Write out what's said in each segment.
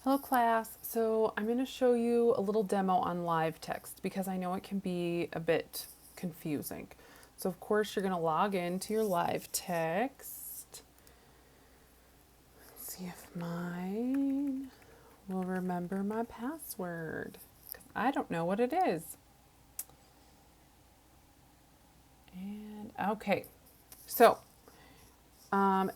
Hello class, so I'm going to show you a little demo on Livetext because I know it can be a bit confusing. So of course you're going to log into your Livetext. Let's see if mine will remember my password because I don't know what it is. And okay, so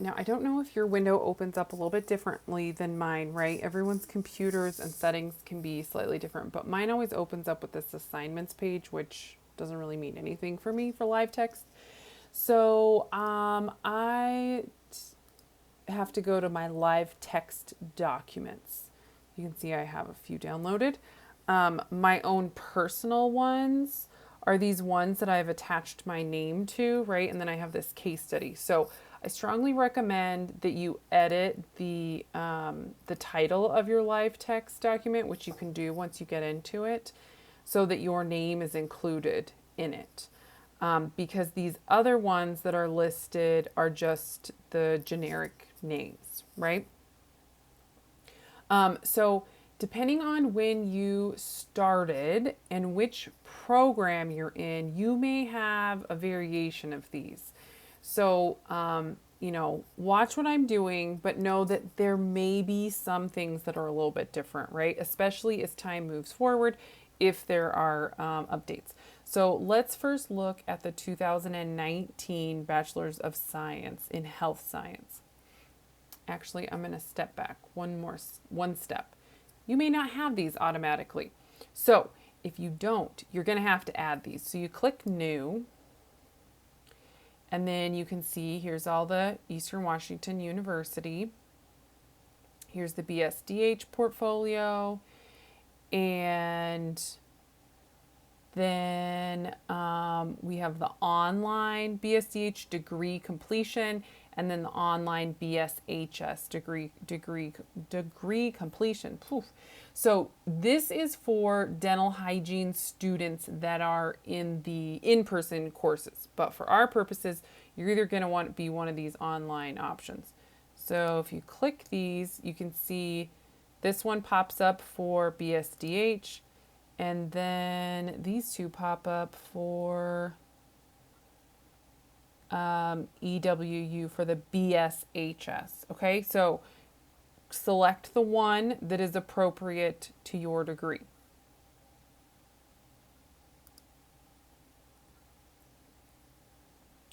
now, I don't know if your window opens up a little bit differently than mine, right? Everyone's computers and settings can be slightly different, but mine always opens up with this assignments page, which doesn't really mean anything for me for Livetext. So I have to go to my Livetext documents. You can see I have a few downloaded. My own personal ones are these ones that I've attached my name to, right? And then I have this case study. So I strongly recommend that you edit the title of your Livetext document, which you can do once you get into it, so that your name is included in it. Because these other ones that are listed are just the generic names, right? So depending on when you started and which program you're in, you may have a variation of these. So, watch what I'm doing, but know that there may be some things that are a little bit different, right? Especially as time moves forward, if there are updates. So let's first look at the 2019 Bachelor's of Science in Health Science. Actually, I'm going to step back one step. You may not have these automatically. So if you don't, you're going to have to add these. So you click New, and then you can see here's all the Eastern Washington University. Here's the BSDH portfolio, and then we have the online BSDH degree completion, and then the online BSHS degree completion. Poof. So this is for dental hygiene students that are in the in-person courses. But for our purposes, you're either going to want to be one of these online options. So if you click these, you can see this one pops up for BSDH, and then these two pop up for EWU for the BSHS. Okay, so select the one that is appropriate to your degree.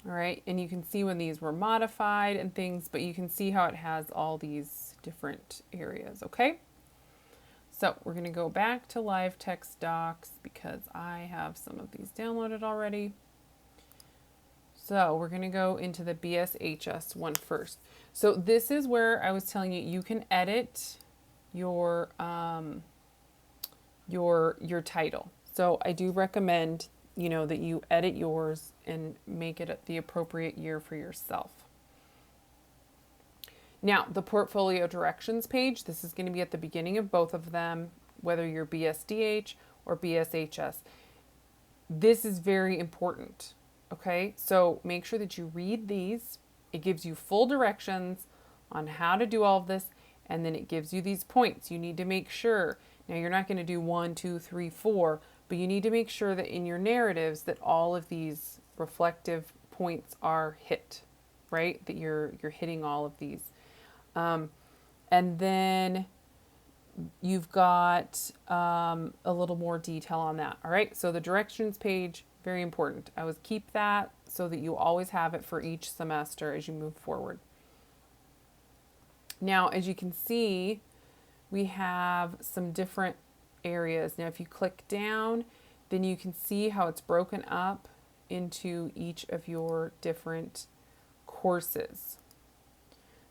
All right, and you can see when these were modified and things, but you can see how it has all these different areas, okay? So we're going to go back to Livetext docs because I have some of these downloaded already. So we're going to go into the BSHS one first. So this is where I was telling you you can edit your title. So I do recommend, that you edit yours and make it the appropriate year for yourself. Now, the portfolio directions page, this is going to be at the beginning of both of them, whether you're BSDH or BSHS. This is very important. Okay, so make sure that you read these. It gives you full directions on how to do all of this, and then it gives you these points. You need to make sure, now you're not going to do 1, 2, 3, 4, but you need to make sure that in your narratives that all of these reflective points are hit, right? That you're hitting all of these. And then you've got a little more detail on that. All right, so the directions page, very important. I would keep that so that you always have it for each semester as you move forward. Now, as you can see, we have some different areas. Now, if you click down, then you can see how it's broken up into each of your different courses.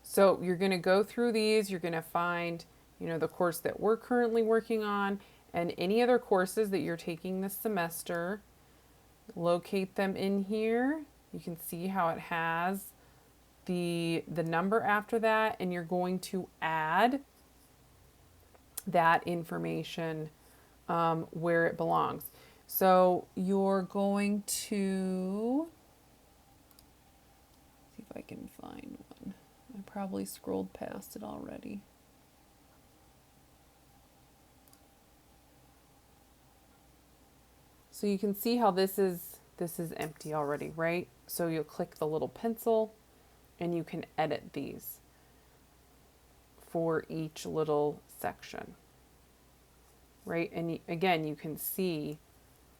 So you're going to go through these, you're going to find, the course that we're currently working on and any other courses that you're taking this semester. Locate them in here. You can see how it has the number after that, and you're going to add that information where it belongs. So you're going to see if I can find one. I probably scrolled past it already. So you can see how this is empty already, right? So you'll click the little pencil and you can edit these for each little section, right? And again, you can see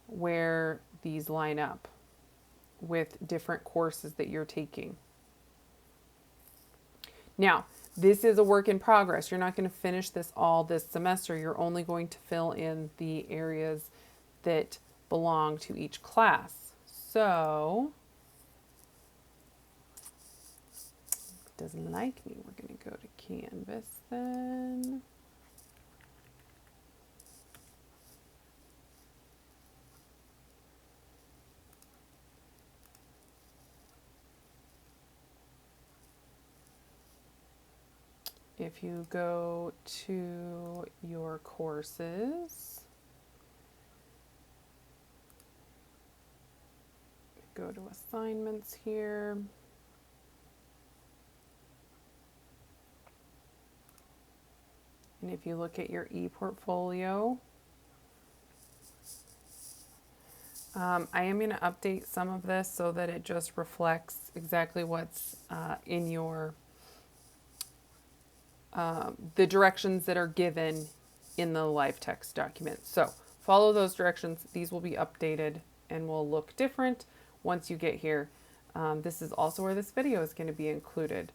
where these line up with different courses that you're taking. Now, this is a work in progress. You're not going to finish this all this semester. You're only going to fill in the areas that belong to each class. So, if it doesn't like me, we're going to go to Canvas then. If you go to your courses, go to assignments here. And if you look at your e-portfolio, I am going to update some of this so that it just reflects exactly what's in your the directions that are given in the Livetext document. So follow those directions. These will be updated and will look different once you get here. This is also where this video is going to be included.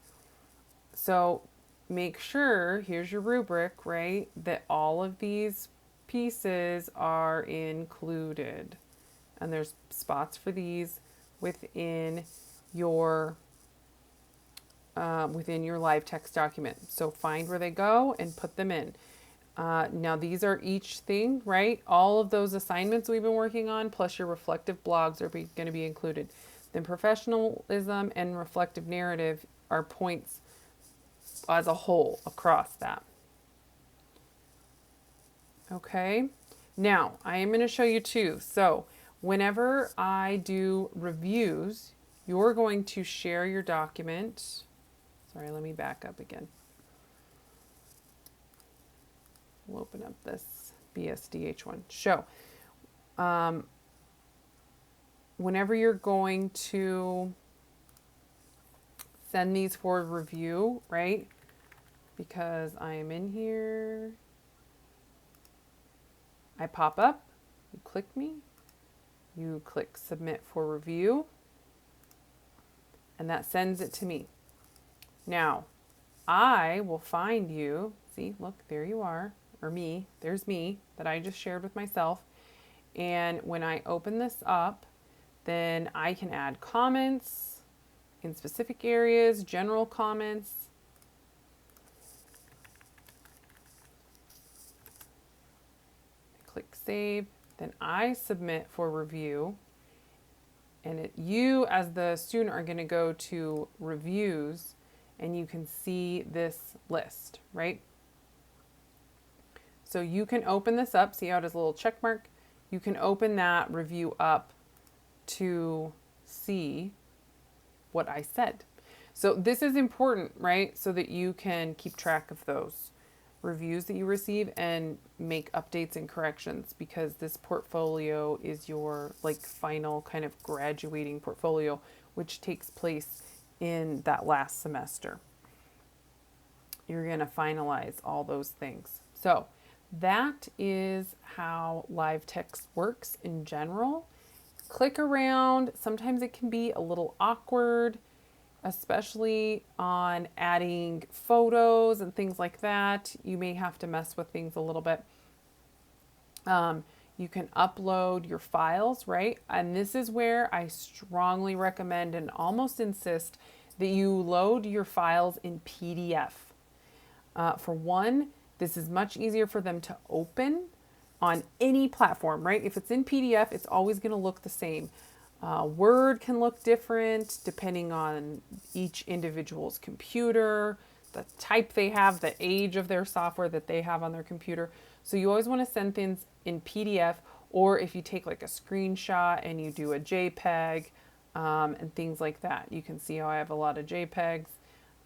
So make sure, here's your rubric, right, that all of these pieces are included. And there's spots for these within your Livetext document. So find where they go and put them in. Now these are each thing, right? All of those assignments we've been working on, plus your reflective blogs are going to be included. Then professionalism and reflective narrative are points as a whole across that. Okay. Now I am going to show you too. So whenever I do reviews, you're going to share your document. Sorry, let me back up again. We'll open up this BSDH1. Show. Whenever you're going to send these for review, right? Because I am in here. I pop up, you click me, you click submit for review, and that sends it to me. Now, I will find you, see, look, there you are, or me, there's me, that I just shared with myself. And when I open this up, then I can add comments in specific areas, general comments. Click save, then I submit for review. And you as the student are going to go to reviews and you can see this list, right? So you can open this up, see how it has a little check mark? You can open that review up to see what I said. So this is important, right? So that you can keep track of those reviews that you receive and make updates and corrections, because this portfolio is your like final kind of graduating portfolio, which takes place in that last semester. You're going to finalize all those things. So that is how Livetext works in general. Click around. Sometimes it can be a little awkward, especially on adding photos and things like that. You may have to mess with things a little bit. You can upload your files, right? And this is where I strongly recommend and almost insist that you load your files in PDF. For one, this is much easier for them to open on any platform, right? If it's in PDF, it's always going to look the same. Word can look different depending on each individual's computer, the type they have, the age of their software that they have on their computer. So you always want to send things in PDF, or if you take like a screenshot and you do a JPEG and things like that. You can see how I have a lot of JPEGs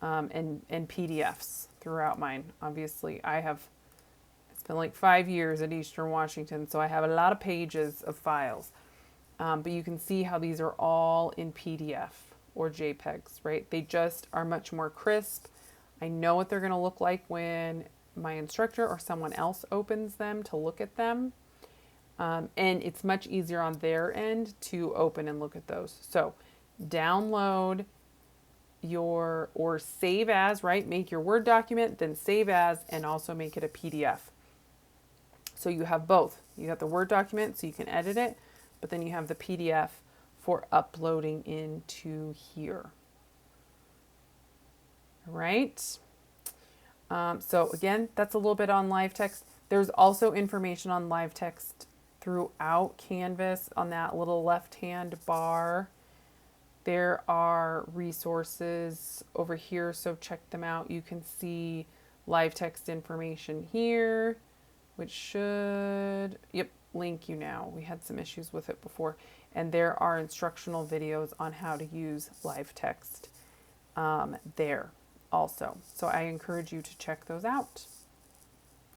and PDFs throughout mine. Obviously, I have Spent like 5 years at Eastern Washington, so I have a lot of pages of files. But you can see how these are all in PDF or JPEGs, right? They just are much more crisp. I know what they're going to look like when my instructor or someone else opens them to look at them. And it's much easier on their end to open and look at those. So download or save as, right? Make your Word document, then save as, and also make it a PDF. So you have both. You got the Word document so you can edit it, but then you have the PDF for uploading into here. All right. So again, that's a little bit on Livetext. There's also information on Livetext throughout Canvas on that little left-hand bar. There are resources over here, so check them out. You can see Livetext information here, which should, link you now. We had some issues with it before. And there are instructional videos on how to use Livetext there also. So I encourage you to check those out.